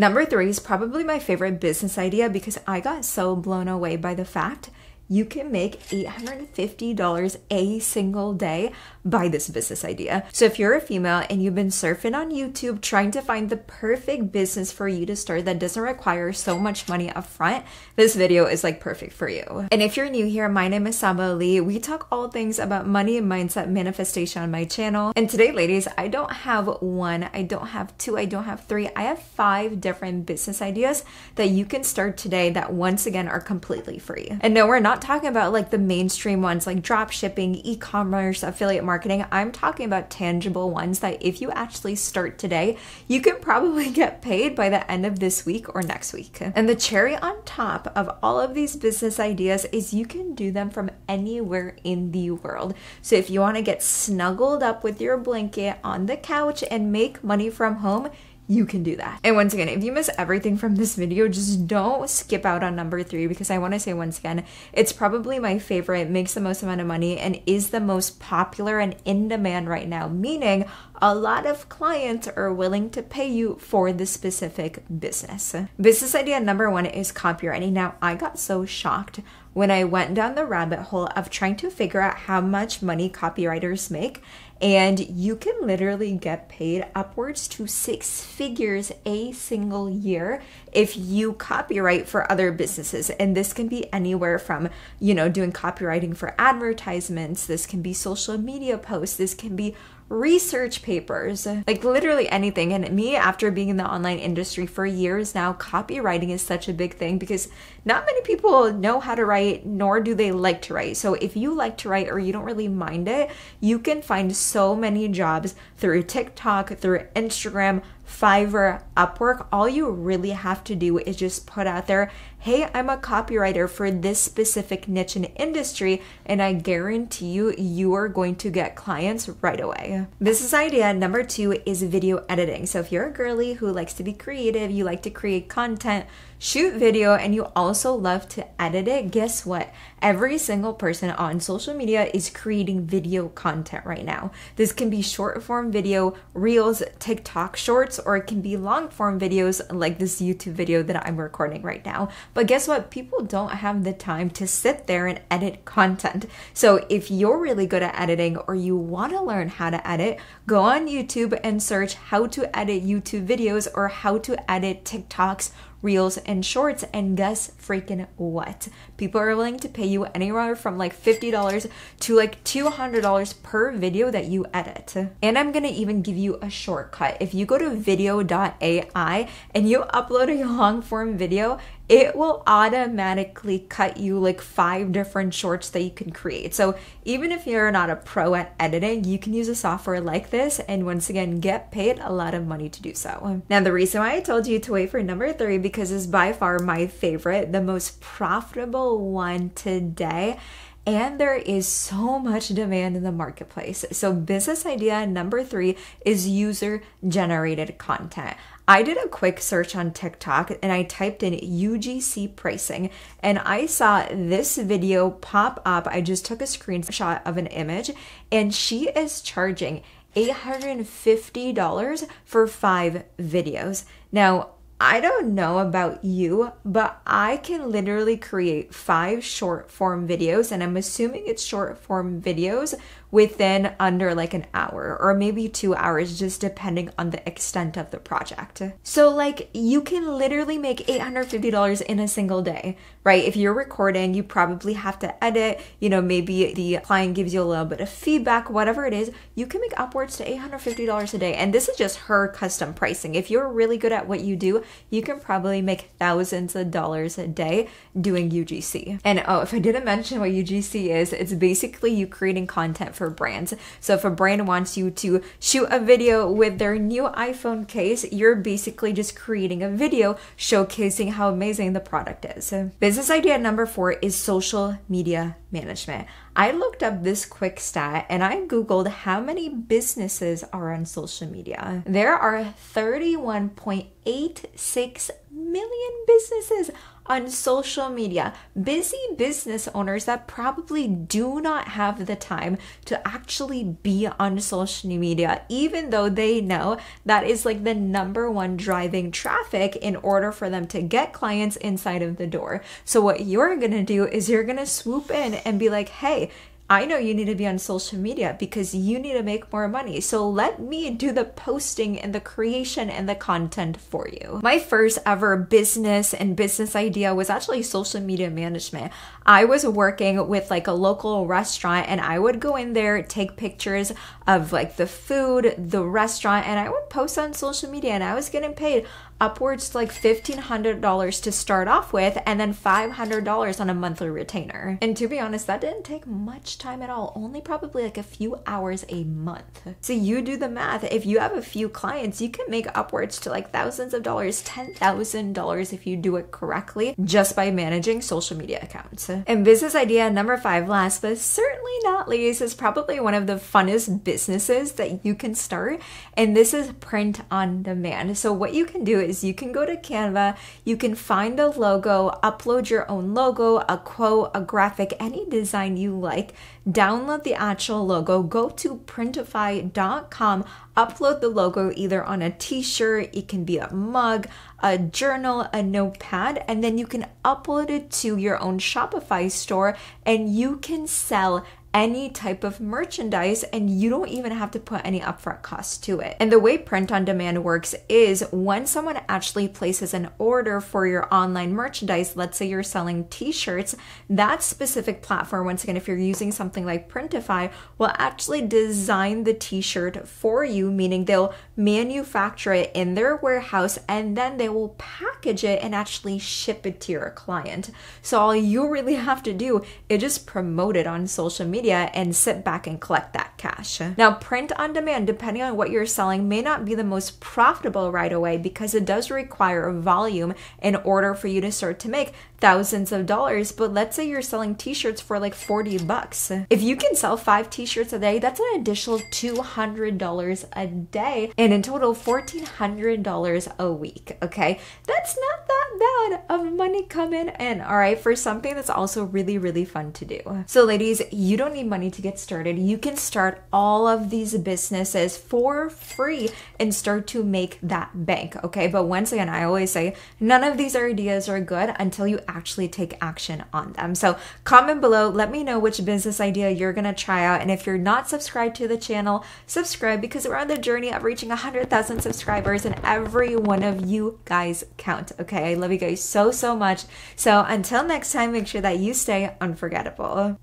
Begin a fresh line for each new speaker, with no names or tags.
Number 3 is probably my favorite business idea because I got so blown away by the fact you can make $850 a single day by this business idea. So if you're a female and you've been surfing on YouTube trying to find the perfect business for you to start that doesn't require so much money up front, this video is like perfect for you. And if you're new here, my name is Sabah. We talk all things about money, mindset, manifestation on my channel. And today, ladies, I don't have 1, I don't have 2, I don't have 3, I have 5 different business ideas that you can start today that once again are completely free. And no, we're not talking about like the mainstream ones like drop shipping, e-commerce, affiliate marketing. I'm talking about tangible ones that if you actually start today, you can probably get paid by the end of this week or next week. And the cherry on top of all of these business ideas is you can do them from anywhere in the world. So if you want to get snuggled up with your blanket on the couch and make money from home, you can do that. And once again, if you miss everything from this video, just don't skip out on number 3 because I want to say once again, it's probably my favorite, makes the most amount of money, and is the most popular and in demand right now, meaning a lot of clients are willing to pay you for this specific business. Business idea number 1 is copywriting. Now, I got so shocked when I went down the rabbit hole of trying to figure out how much money copywriters make. And you can literally get paid upwards to 6 figures a single year if you copyright for other businesses. And this can be anywhere from, doing copywriting for advertisements. This can be social media posts. This can be research papers, like literally anything. And me, after being in the online industry for years now, copywriting is such a big thing because not many people know how to write, nor do they like to write. So if you like to write or you don't really mind it, you can find so many jobs through TikTok, through Instagram, Fiverr, Upwork. All you really have to do is just put out there, hey, I'm a copywriter for this specific niche and industry, and I guarantee you, you are going to get clients right away. Business idea number 2 is video editing. So if you're a girly who likes to be creative, you like to create content, shoot video, and you also love to edit it, guess what? Every single person on social media is creating video content right now. This can be short form video, reels, TikTok shorts, or it can be long form videos like this YouTube video that I'm recording right now. But guess what? People don't have the time to sit there and edit content. So if you're really good at editing or you want to learn how to edit, go on YouTube and search how to edit YouTube videos or how to edit TikToks, reels, and shorts, and guess freaking what? People are willing to pay you anywhere from like $50 to like $200 per video that you edit. And I'm gonna even give you a shortcut. If you go to video.ai and you upload a long form video, it will automatically cut you like 5 different shorts that you can create. So even if you're not a pro at editing, you can use a software like this and once again get paid a lot of money to do so. Now, the reason why I told you to wait for number 3 because it's by far my favorite, the most profitable one today. And there is so much demand in the marketplace. So business idea number 3 is user-generated content. I did a quick search on TikTok and I typed in UGC pricing and I saw this video pop up. I just took a screenshot of an image and she is charging $850 for 5 videos. Now, I don't know about you, but I can literally create 5 short form videos, and I'm assuming it's short form videos within under like an hour or maybe 2 hours, just depending on the extent of the project. So like you can literally make $850 in a single day, right? If you're recording, you probably have to edit, maybe the client gives you a little bit of feedback, whatever it is, you can make upwards to $850 a day. And this is just her custom pricing. If you're really good at what you do, you can probably make thousands of dollars a day doing UGC. And oh, if I didn't mention what UGC is, it's basically you creating content for brands. So if a brand wants you to shoot a video with their new iPhone case, you're basically just creating a video showcasing how amazing the product is. Business idea number 4 is social media management. I looked up this quick stat and I Googled how many businesses are on social media. There are 31.86 million businesses on social media. Busy business owners that probably do not have the time to actually be on social media, even though they know that is like the number one driving traffic in order for them to get clients inside of the door. So what you're gonna do is you're gonna swoop in and be like, hey, I know you need to be on social media because you need to make more money. So let me do the posting and the creation and the content for you. My first ever business and business idea was actually social media management. I was working with like a local restaurant and I would go in there, take pictures of like the food, the restaurant, and I would post on social media, and I was getting paid upwards to like $1,500 to start off with, and then $500 on a monthly retainer. And to be honest, that didn't take much time at all, only probably like a few hours a month. So you do the math. If you have a few clients, you can make upwards to like thousands of dollars, $10,000 if you do it correctly, just by managing social media accounts. And business idea number 5, last but certainly not least, is probably one of the funnest businesses that you can start, and this is print on demand. So what you can do is you can go to Canva, you can find a logo, upload your own logo, a quote, a graphic, any design you like, download the actual logo, go to printify.com, upload the logo either on a t-shirt, it can be a mug, a journal, a notepad, and then you can upload it to your own Shopify store and you can sell any type of merchandise, and you don't even have to put any upfront costs to it. And the way print on demand works is when someone actually places an order for your online merchandise, let's say you're selling t-shirts, that specific platform, once again, if you're using something like Printify, will actually design the t-shirt for you, meaning they'll manufacture it in their warehouse and then they will package it and actually ship it to your client. So all you really have to do is just promote it on social media and sit back and collect that cash. Now, print on demand, depending on what you're selling, may not be the most profitable right away because it does require volume in order for you to start to make thousands of dollars. But let's say you're selling t-shirts for like $40. If you can sell 5 t-shirts a day, that's an additional $200 a day, and in total $1,400 a week. Okay, that's not that bad of money coming in, all right, for something that's also really, really fun to do. So ladies, you don't need money to get started. You can start all of these businesses for free and start to make that bank, okay? But once again, I always say none of these ideas are good until you actually take action on them. So comment below, let me know which business idea you're gonna try out, and if you're not subscribed to the channel, subscribe, because we're on the journey of reaching 100,000 subscribers and every one of you guys count, okay? I love you guys so, so much. So until next time, make sure that you stay unforgettable.